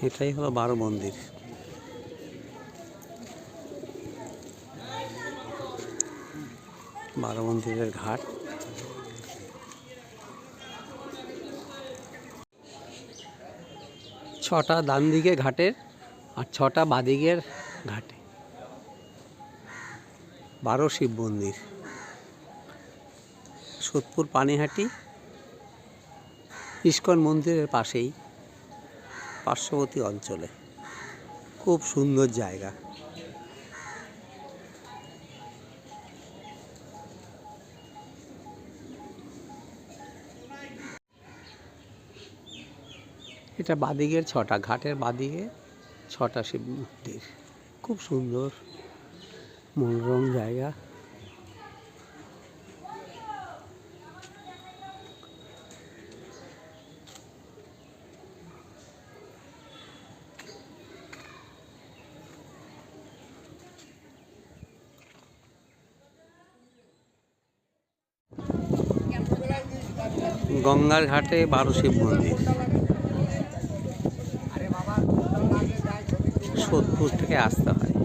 এটাই হলো 12 মন্দির। বারো মন্দিরের ঘাট। ছটা ডান দিকে ঘাটের আর ছটা বাদিকের ঘাটে। 12 শিব মন্দির। সোদপুর পানিহাটি ইস্কন মন্দিরের পাশেই, পার্শ্ববর্তী অঞ্চলে। খুব সুন্দর জায়গা। এটা বাদিকের ছটা ঘাটের বাদিকে ছটা শিব মন্দির। খুব সুন্দর মনোরম জায়গা। গঙ্গার ঘাটে 12 শিব মন্দির। সোদপুর থেকে আসতে হয়।